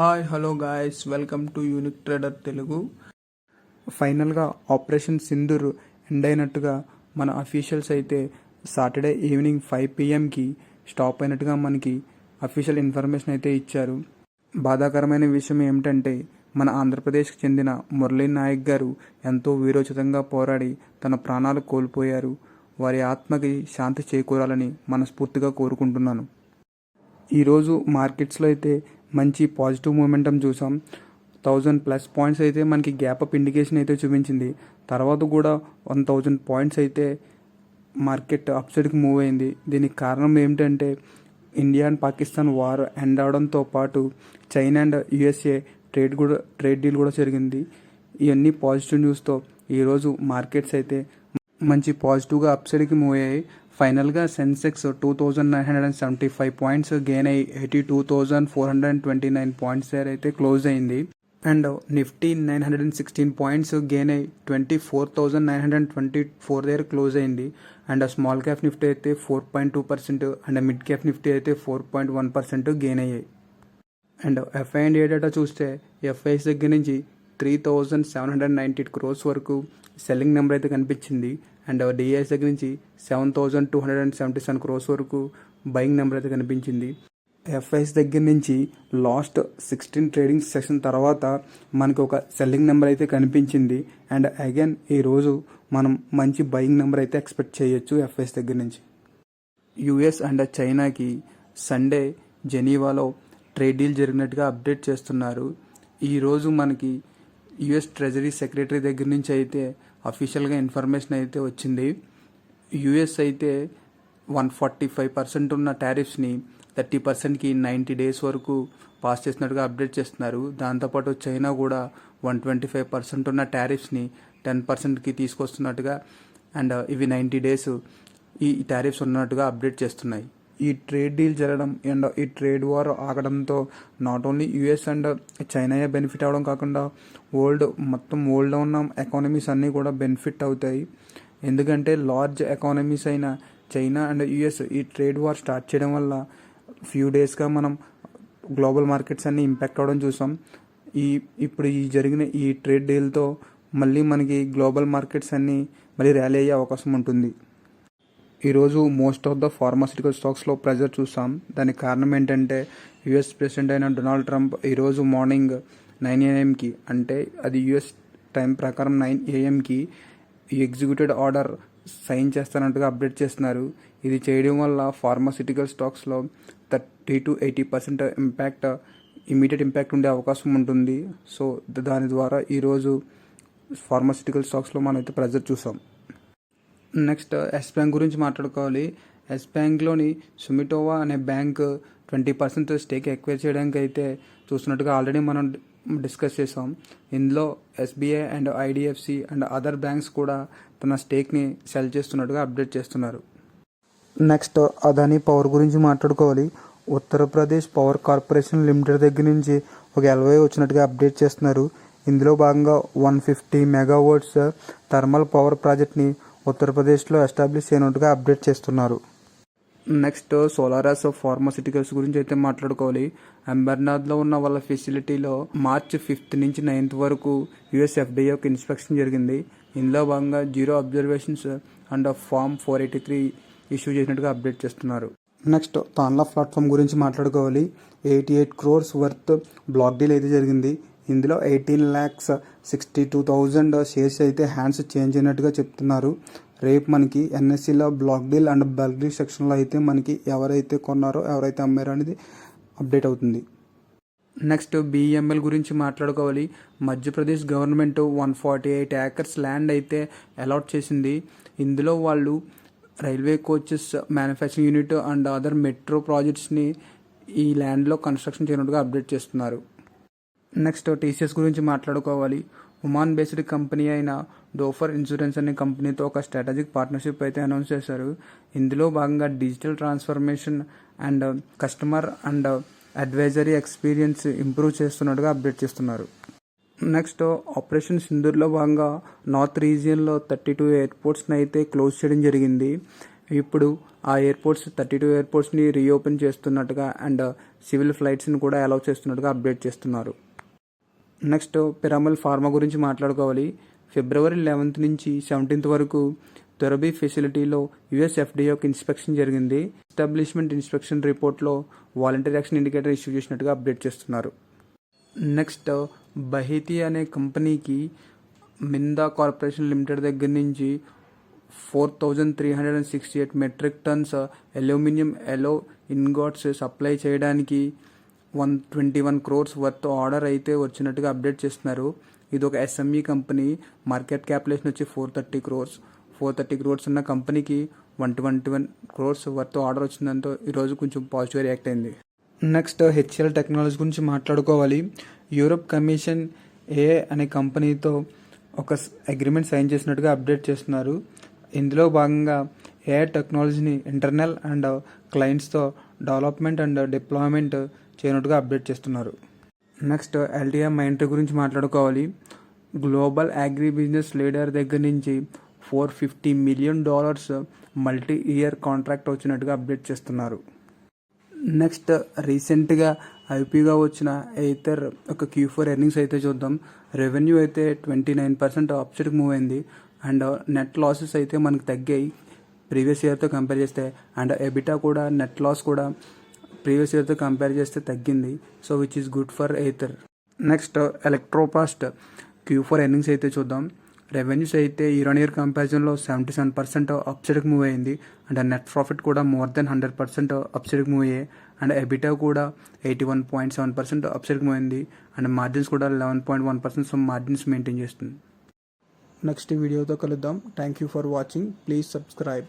Hi hello guys, welcome to unique trader Telugu. ఫైనల్గా operation Sindoor end అయినట్టుగా మన అఫీషియల్స్ అయితే సాటర్డే ఈవినింగ్ 5 PM స్టాప్ అయినట్టుగా మనకి అఫీషియల్ ఇన్ఫర్మేషన్ అయితే ఇచ్చారు. బాధాకరమైన విషయం ఏమిటంటే మన ఆంధ్రప్రదేశ్కి చెందిన మురళీ నాయక్ గారు ఎంతో వీరోచితంగా పోరాడి తన ప్రాణాలు కోల్పోయారు. వారి ఆత్మకి శాంతి చేకూరాలని మనస్ఫూర్తిగా కోరుకుంటున్నాను. ఈరోజు మార్కెట్స్లో అయితే మంచి పాజిటివ్ మూమెంటం చూసాం. 1000+ పాయింట్స్ అయితే మనకి గ్యాప్ అప్ ఇండికేషన్ అయితే చూపించింది. తర్వాత కూడా 1000 పాయింట్స్ అయితే మార్కెట్ అప్సైడ్కి మూవ్ అయింది. దీనికి కారణం ఏమిటంటే India and Pakistan war end అవడంతో పాటు China and USA trade deal కూడా జరిగింది. ఇవన్నీ పాజిటివ్ న్యూస్తో ఈరోజు మార్కెట్స్ అయితే మంచి పాజిటివ్గా అప్సైడ్కి మూవ్ అయ్యాయి. ఫైనల్గా సెన్సెక్స్ 2975 పాయింట్స్ గెయిన్ అయ్యి 82,429 పాయింట్స్ దగ్గర అయితే క్లోజ్ అయింది. అండ్ నిఫ్టీ 916 పాయింట్స్ గెయిన్ అయ్యి 24,924 దగ్గర క్లోజ్ అయింది. అండ్ స్మాల్ క్యాప్ నిఫ్టీ అయితే 4.2% అండ్ మిడ్ క్యాప్ నిఫ్టీ అయితే 4.1% గెయిన్ అయ్యాయి. అండ్ FI&A డేటా చూస్తే FIs దగ్గర నుంచి 3,790 crores వరకు సెల్లింగ్ నెంబర్ అయితే కనిపించింది. అండ్ DIs దగ్గర నుంచి 7,277 crores వరకు బయింగ్ నెంబర్ అయితే కనిపించింది. FIs దగ్గర నుంచి లాస్ట్ 16 ట్రేడింగ్ సెషన్ తర్వాత మనకు ఒక సెల్లింగ్ నెంబర్ అయితే కనిపించింది. అండ్ అగైన్ ఈరోజు మనం మంచి బయింగ్ నెంబర్ అయితే ఎక్స్పెక్ట్ చేయొచ్చు FIs దగ్గర నుంచి. US అండ్ చైనాకి సండే జెనీవాలో ట్రేడ్ డీల్ జరిగినట్టుగా అప్డేట్ చేస్తున్నారు. ఈరోజు మనకి US ట్రెజరీ సెక్రటరీ దగ్గర నుంచి అయితే అఫీషియల్గా ఇన్ఫర్మేషన్ అయితే వచ్చింది. US అయితే 145% ఉన్న టారిఫ్స్ని 30%కి 90 days వరకు పాస్ చేసినట్టుగా అప్డేట్ చేస్తున్నారు. దాంతోపాటు చైనా కూడా 125% ఉన్న టారిఫ్స్ని 10%కి తీసుకొస్తున్నట్టుగా అండ్ ఇవి 90 days ఈ టారిఫ్స్ ఉన్నట్టుగా అప్డేట్ చేస్తున్నాయి. ఈ ట్రేడ్ డీల్ జరగడం అండ్ ఈ ట్రేడ్ వార్ ఆగడంతో నాట్ ఓన్లీ US అండ్ చైనాయే బెనిఫిట్ అవ్వడం కాకుండా మొత్తం వరల్డ్లో ఉన్న ఎకానమీస్ అన్నీ కూడా బెనిఫిట్ అవుతాయి. ఎందుకంటే లార్జ్ ఎకానమీస్ అయిన చైనా అండ్ US ఈ ట్రేడ్ వార్ స్టార్ట్ చేయడం వల్ల ఫ్యూ డేస్గా మనం గ్లోబల్ మార్కెట్స్ అన్నీ ఇంపాక్ట్ అవ్వడం చూసాం. ఇప్పుడు జరిగిన ఈ ట్రేడ్ డీల్తో మళ్ళీ మనకి గ్లోబల్ మార్కెట్స్ అన్నీ మళ్ళీ ర్యాలీ అయ్యే అవకాశం ఉంటుంది. ఈరోజు మోస్ట్ ఆఫ్ ద ఫార్మాస్యూటికల్ స్టాక్స్లో ప్రెజర్ చూసాం. దానికి కారణం ఏంటంటే US ప్రెసిడెంట్ అయిన డొనాల్డ్ ట్రంప్ ఈరోజు మార్నింగ్ 9 AM అంటే అది US టైం ప్రకారం 9 AM ఈ ఎగ్జిక్యూటివ్ ఆర్డర్ సైన్ చేస్తానంటుగా అప్డేట్ చేస్తున్నారు. ఇది చేయడం వల్ల ఫార్మాస్యూటికల్ స్టాక్స్లో 30-80% ఇమీడియట్ ఇంపాక్ట్ ఉండే అవకాశం ఉంటుంది. సో దాని ద్వారా ఈరోజు ఫార్మాస్యూటికల్ స్టాక్స్లో మనం అయితే ప్రెజర్ చూసాం. నెక్స్ట్ ఎస్ బ్యాంక్ గురించి మాట్లాడుకోవాలి. ఎస్ బ్యాంక్లోని సుమిటోవా అనే బ్యాంక్ 20% స్టేక్ ఎక్వైర్ చేయడానికి అయితే చూస్తున్నట్టుగా ఆల్రెడీ మనం డిస్కస్ చేసాం. ఇందులో SBI and IDFC and other banks కూడా తన స్టేక్ని సెల్ చేస్తున్నట్టుగా అప్డేట్ చేస్తున్నారు. నెక్స్ట్ అదానీ పవర్ గురించి మాట్లాడుకోవాలి. ఉత్తరప్రదేశ్ పవర్ కార్పొరేషన్ లిమిటెడ్ దగ్గర నుంచి ఒక LOI వచ్చినట్టుగా అప్డేట్ చేస్తున్నారు. ఇందులో భాగంగా 150 MW థర్మల్ పవర్ ప్రాజెక్ట్ని ఉత్తరప్రదేశ్లో ఎస్టాబ్లిష్ చేయనట్టుగా అప్డేట్ చేస్తున్నారు. నెక్స్ట్ సోలారస్ ఫార్మాస్యూటికల్స్ గురించి అయితే మాట్లాడుకోవాలి. అంబర్నాథ్లో ఉన్న వాళ్ళ ఫెసిలిటీలో March 5th నుంచి 9th వరకు US FDA యొక్క ఇన్స్పెక్షన్ జరిగింది. ఇందులో భాగంగా 0 అబ్జర్వేషన్స్ అండ్ Form 483 ఇష్యూ చేసినట్టుగా అప్డేట్ చేస్తున్నారు. నెక్స్ట్ తాన్లా ప్లాట్ఫామ్ గురించి మాట్లాడుకోవాలి. 88 crores వర్త్ బ్లాక్ డీల్ అయితే జరిగింది. ఇందులో 18,62,000 షేర్స్ అయితే హ్యాండ్స్ చేంజ్ అయినట్టుగా చెప్తున్నారు. రేపు మనకి NSEలో block deal and bulk deal సెక్షన్లో అయితే మనకి ఎవరైతే కొన్నారో ఎవరైతే అమ్మారో అనేది అప్డేట్ అవుతుంది. నెక్స్ట్ BEML గురించి మాట్లాడుకోవాలి. మధ్యప్రదేశ్ గవర్నమెంట్ 148 acres ల్యాండ్ అయితే అలాట్ చేసింది. ఇందులో వాళ్ళు railway coaches manufacturing unit and other metro ప్రాజెక్ట్స్ని ఈ ల్యాండ్లో కన్స్ట్రక్షన్ చేయనట్టుగా అప్డేట్ చేస్తున్నారు. నెక్స్ట్ TCS గురించి మాట్లాడుకోవాలి. ఒమాన్ బేస్డ్ కంపెనీ అయిన డోఫర్ ఇన్సూరెన్స్ అనే కంపెనీతో ఒక స్ట్రాటజిక్ పార్ట్నర్షిప్ అయితే అనౌన్స్ చేశారు. ఇందులో భాగంగా digital transformation and customer and advisory experience improve చేస్తున్నట్టుగా అప్డేట్ చేస్తున్నారు. నెక్స్ట్ ఆపరేషన్ సింధూర్లో భాగంగా నార్త్ రీజియన్లో 32 ఎయిర్పోర్ట్స్ని అయితే క్లోజ్ చేయడం జరిగింది. ఇప్పుడు ఆ ఎయిర్పోర్ట్స్ 32 ఎయిర్పోర్ట్స్ని రీఓపెన్ చేస్తున్నట్టుగా అండ్ సివిల్ ఫ్లైట్స్ని కూడా అలౌ చేస్తున్నట్టుగా అప్డేట్ చేస్తున్నారు. నెక్స్ట్ పిరామల్ ఫార్మా గురించి మాట్లాడుకోవాలి. ఫిబ్రవరి 11 నుంచి 17 వరకు తొరబీ ఫెసిలిటీలో యుఎస్ ఎఫ్డీఏ యొక్క ఇన్స్పెక్షన్ జరిగింది. ఎస్టాబ్లిష్మెంట్ ఇన్స్పెక్షన్ రిపోర్ట్లో వాలంటరీ యాక్షన్ ఇండికేటర్ ఇష్యూ చేసినట్టుగా అప్డేట్ చేస్తున్నారు. నెక్స్ట్ బహీతి అనే కంపెనీకి మిందా కార్పొరేషన్ లిమిటెడ్ దగ్గర నుంచి 4,368 మెట్రిక్ టన్స్ అల్యూమినియం ఎలో ఇన్గాట్స్ సప్లై చేయడానికి 121 crores వర్త్ ఆర్డర్ అయితే వచ్చినట్టుగా అప్డేట్ చేస్తున్నారు. ఇది ఒక ఎస్ఎంఈ కంపెనీ. మార్కెట్ క్యాపిటలైజేషన్ వచ్చి 430 crores ఉన్న కంపెనీకి 121 crores వర్త్ ఆర్డర్ వచ్చిందంతో ఈరోజు కొంచెం పాజిటివ్ రియాక్ట్ అయింది. నెక్స్ట్ హెచ్ఎల్ టెక్నాలజీ గురించి మాట్లాడుకోవాలి. యూరోప్ కమిషన్ ఏఐ అనే కంపెనీతో ఒక అగ్రిమెంట్ సైన్ చేసినట్టుగా అప్డేట్ చేస్తున్నారు. ఇందులో భాగంగా ఏఐ టెక్నాలజీని ఇంటర్నల్ అండ్ క్లయింట్స్తో డెవలప్మెంట్ అండ్ డిప్లాయ్మెంట్ చేయనట్టుగా అప్డేట్ చేస్తున్నారు. నెక్స్ట్ ఎల్టీఐ మైంట్రీ గురించి మాట్లాడుకోవాలి. గ్లోబల్ అగ్రి బిజినెస్ లీడర్ దగ్గర నుంచి $450 million మల్టీ ఇయర్ కాంట్రాక్ట్ వచ్చినట్టుగా అప్డేట్ చేస్తున్నారు. నెక్స్ట్ రీసెంట్గా ఐపీగా వచ్చిన ఎయిథర్ ఒక Q4 ఎర్నింగ్స్ అయితే చూద్దాం. రెవెన్యూ అయితే 29% అప్సైడ్కి మూవ్ అయింది అండ్ నెట్ లాసెస్ అయితే మనకు తగ్గాయి ప్రీవియస్ ఇయర్తో కంపేర్ చేస్తే. అండ్ ఎబిటా కూడా నెట్ లాస్ కూడా ప్రీవియస్ ఇయర్తో కంపేర్ చేస్తే తగ్గింది. So which is good for Ather. Next ఎలక్ట్రోపాస్ట్ Q4 ఎర్నింగ్స్ అయితే చూద్దాం. రెవెన్యూస్ అయితే ఇయర్ ఆన్ ఇయర్ కంపారిజన్లో 77% అప్సైడ్కి మూవ్ అయింది అండ్ నెట్ ప్రాఫిట్ కూడా మోర్ దెన్ 100% అప్సైడ్కి మూవ్ అయ్యాయి అండ్ ఎబిటా కూడా 81.7% అప్సైడ్కి మూవ్ అయింది అండ్ మార్జిన్స్ కూడా 11.1% మార్జిన్స్ మెయింటైన్ చేస్తుంది. నెక్స్ట్ వీడియోతో కలుద్దాం. Thank you for watching. Please subscribe.